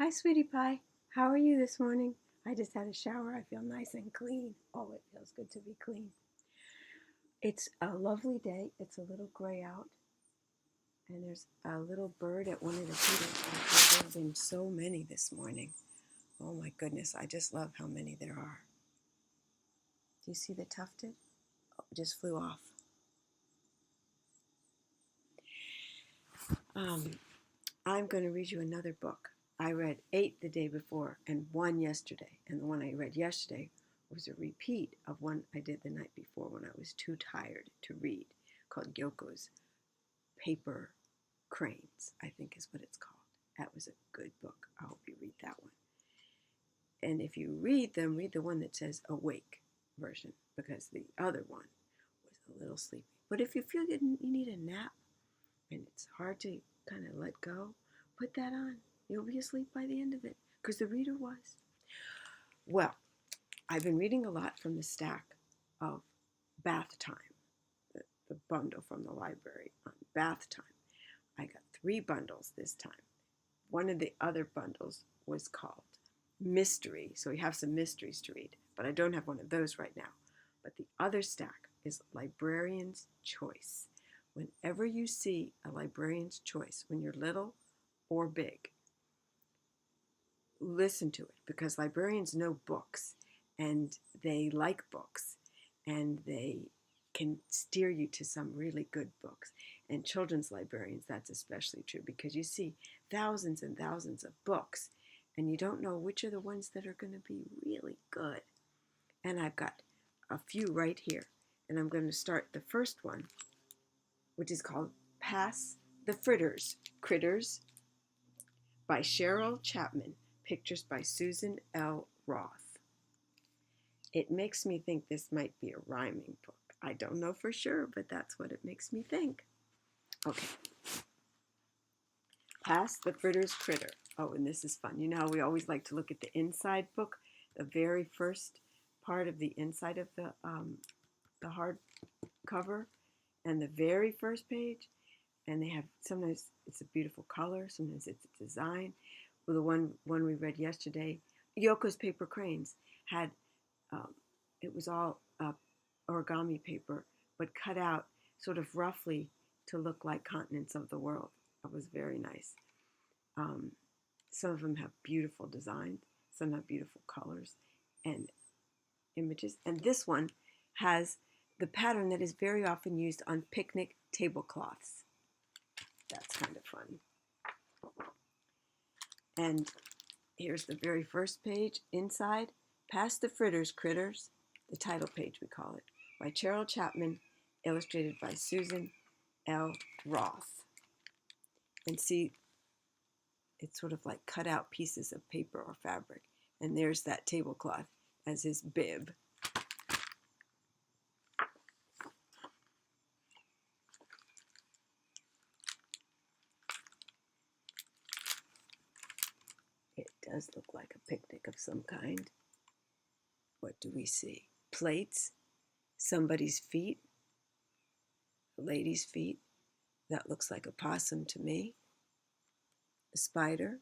Hi, sweetie pie. How are you this morning? I just had a shower. I feel nice and clean. Oh, it feels good to be clean. It's a lovely day. It's a little gray out, and there's a little bird at one of the feeders. There have been so many this morning. Oh my goodness, I just love how many there are. Do you see the tufted? Oh, it just flew off. Um, I'm going to read you another book. I read 8 the day before and 1 yesterday. And the one I read yesterday was a repeat of one I did the night before when I was too tired to read, called Yoko's Paper Cranes, I think is what it's called. That was a good book. I hope you read that one. And if you read them, read the one that says awake version, because the other one was a little sleepy. But if you feel you need a nap and it's hard to kind of let go, put that on. You'll be asleep by the end of it, because the reader was. Well, I've been reading a lot from the stack of Bath Time, the bundle from the library on Bath Time. I got 3 bundles this time. One of the other bundles was called Mystery, so we have some mysteries to read, but I don't have one of those right now. But the other stack is Librarian's Choice. Whenever you see a Librarian's Choice, when you're little or big, listen to it, because librarians know books and they like books and they can steer you to some really good books. And children's librarians, that's especially true, because you see thousands and thousands of books and you don't know which are the ones that are going to be really good. And I've got a few right here. And I'm going to start the first one, which is called Pass the Critters by Cheryl Chapman. Pictures by Susan L. Roth. It makes me think this might be a rhyming book. I don't know for sure, but that's what it makes me think. Okay. Pass the Fritters Critter. Oh, and this is fun. You know how we always like to look at the inside book, the very first part of the inside of the hard cover, and the very first page, and they have, sometimes it's a beautiful color, sometimes it's a design. Well, the one we read yesterday, Yoko's Paper Cranes, had it was all origami paper, but cut out sort of roughly to look like continents of the world. It was very nice. Some of them have beautiful designs, some have beautiful colors and images, and this one has the pattern that is very often used on picnic tablecloths. That's kind of fun. And here's the very first page inside. Pass the Critters, the title page we call it, by Cheryl Chapman, illustrated by Susan L. Roth. And see, it's sort of like cut out pieces of paper or fabric. And there's that tablecloth as his bib. It does look like a picnic of some kind. What do we see? Plates, somebody's feet, a lady's feet. That looks like a possum to me. A spider,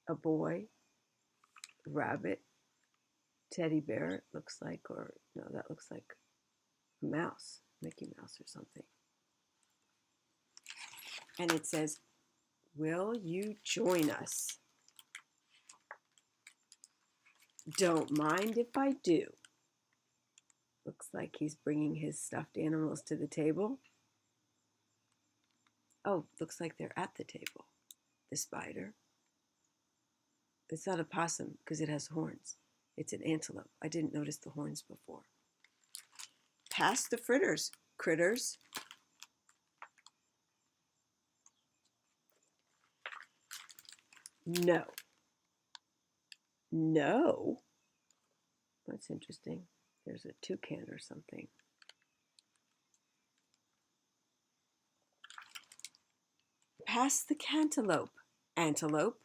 a boy, a rabbit, teddy bear, it looks like, or no, that looks like a mouse, Mickey Mouse or something. And it says, "Will you join us?" Don't mind if I do. Looks like he's bringing his stuffed animals to the table. Oh, looks like they're at the table. The spider. It's not a possum because it has horns. It's an antelope. I didn't notice the horns before. Pass the critters. No. No? That's interesting. There's a toucan or something. Pass the cantaloupe. Antelope.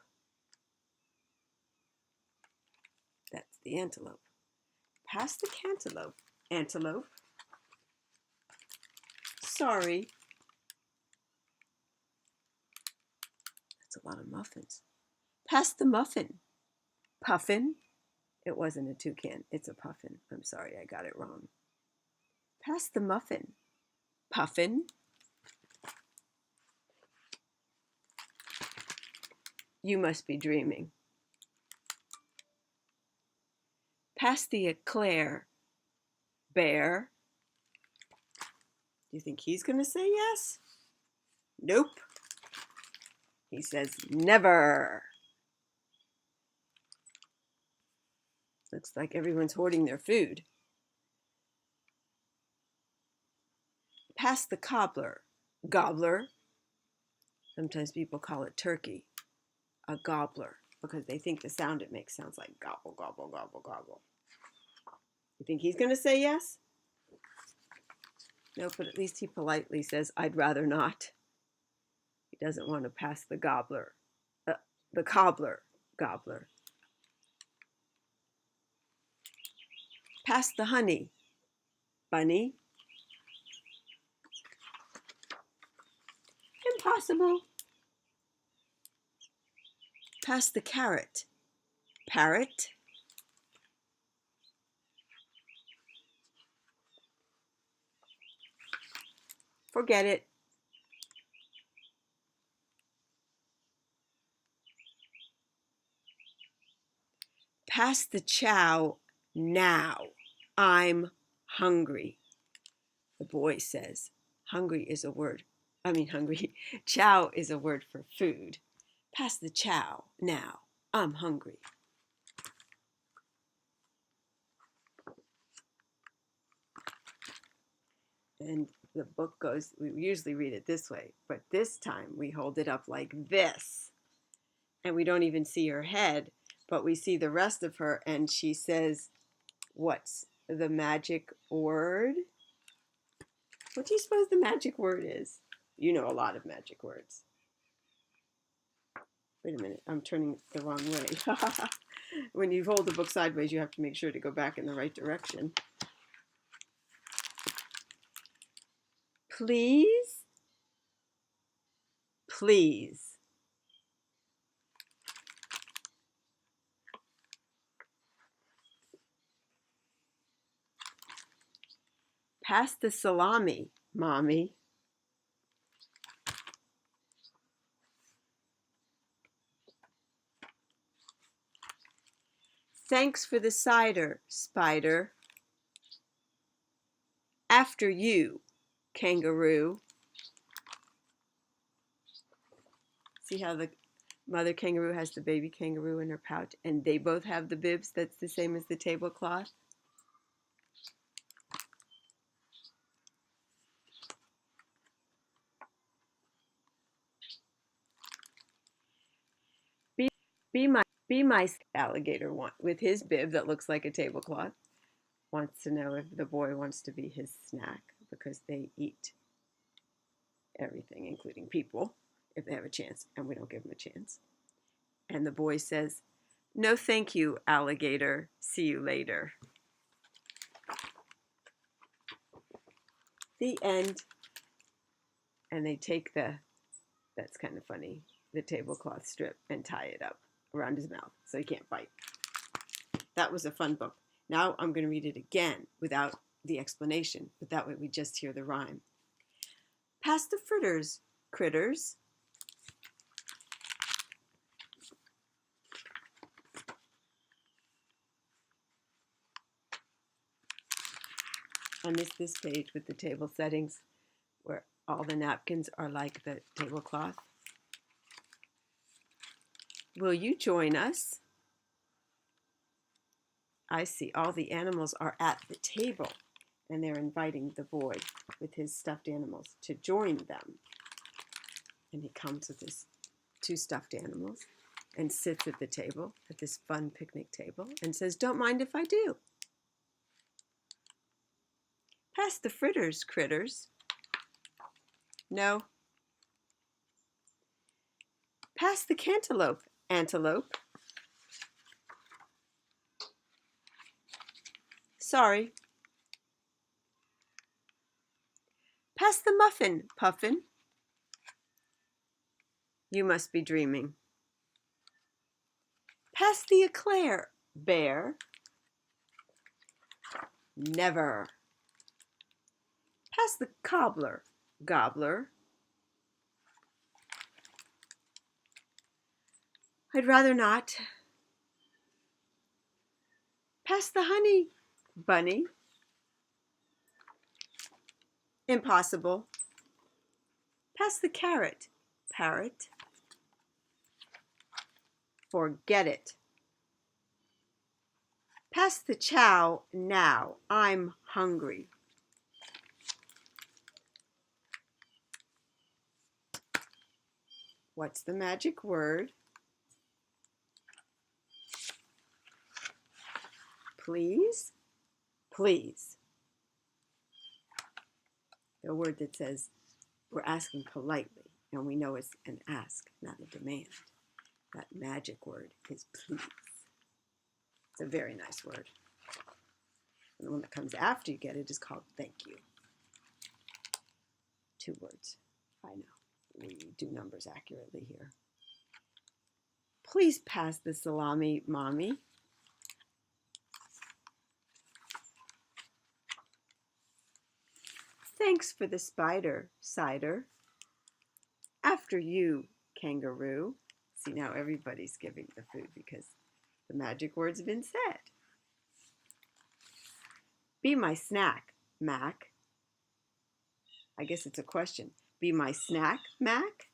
That's the antelope. Pass the cantaloupe. Antelope. Sorry. That's a lot of muffins. Pass the muffin. Puffin. It wasn't a toucan. It's a puffin. I'm sorry, I got it wrong. Pass the muffin. Puffin. You must be dreaming. Pass the eclair. Bear. Do you think he's going to say yes? Nope. He says never. Looks like everyone's hoarding their food. Pass the cobbler. Gobbler. Sometimes people call it turkey. A gobbler, because they think the sound it makes sounds like gobble, gobble, gobble, gobble. You think he's going to say yes? No, but at least he politely says, I'd rather not. He doesn't want to pass the gobbler. The cobbler. Gobbler. Pass the honey. Bunny. Impossible. Pass the carrot. Parrot. Forget it. Pass the chow now. I'm hungry. The boy says, hungry is a word. Chow is a word for food. Pass the chow now. I'm hungry. And the book goes, we usually read it this way, but this time we hold it up like this. And we don't even see her head, but we see the rest of her, and she says, what's the magic word? What do you suppose the magic word is? You know a lot of magic words. Wait a minute, I'm turning the wrong way. When you hold the book sideways, you have to make sure to go back in the right direction. Please? Please. Pass the salami, Mommy. Thanks for the cider, Spider. After you, Kangaroo. See how the mother kangaroo has the baby kangaroo in her pouch, and they both have the bibs that's the same as the tablecloth? Be my alligator with his bib that looks like a tablecloth wants to know if the boy wants to be his snack, because they eat everything, including people, if they have a chance, and we don't give them a chance. And the boy says, no thank you, alligator. See you later. The end. And they take that's kind of funny, the tablecloth strip and tie it up around his mouth so he can't bite. That was a fun book. Now I'm going to read it again without the explanation, but that way we just hear the rhyme. Pass the fritters, critters. I miss this page with the table settings where all the napkins are like the tablecloth. Will you join us? I see all the animals are at the table, and they're inviting the boy with his stuffed animals to join them. And he comes with his 2 stuffed animals and sits at the table, at this fun picnic table, and says, don't mind if I do. Pass the fritters, critters. No. Pass the cantaloupe, antelope. Sorry. Pass the muffin, Puffin. You must be dreaming. Pass the eclair, bear. Never. Pass the cobbler, gobbler. I'd rather not. Pass the honey, bunny. Impossible. Pass the carrot, parrot. Forget it. Pass the chow now. I'm hungry. What's the magic word? Please? Please. The word that says we're asking politely, and we know it's an ask, not a demand. That magic word is please. It's a very nice word. And the one that comes after you get it is called thank you. 2 words. I know. We do numbers accurately here. Please pass the salami, Mommy. Thanks for the spider, cider. After you, kangaroo. See, now everybody's giving the food because the magic word's been said. Be my snack, Mac. I guess it's a question. Be my snack, Mac?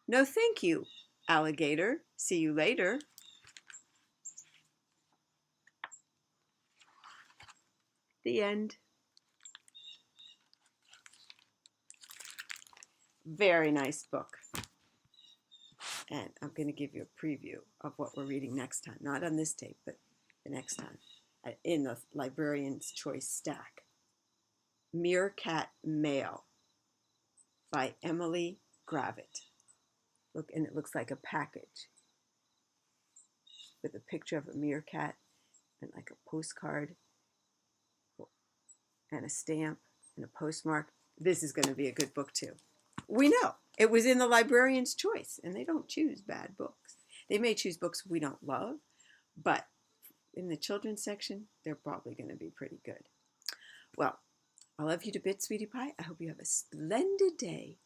No, thank you, alligator. See you later. The end. Very nice book. And I'm going to give you a preview of what we're reading next time. Not on this tape, but the next time. In the Librarian's Choice stack. Meerkat Mail by Emily Gravett. Look, and it looks like a package with a picture of a meerkat and like a postcard and a stamp and a postmark. This is going to be a good book too. We know it was in the Librarian's Choice, and they don't choose bad books. They may choose books we don't love, but in the children's section, they're probably going to be pretty good. Well, I love you to bits, sweetie pie. I hope you have a splendid day.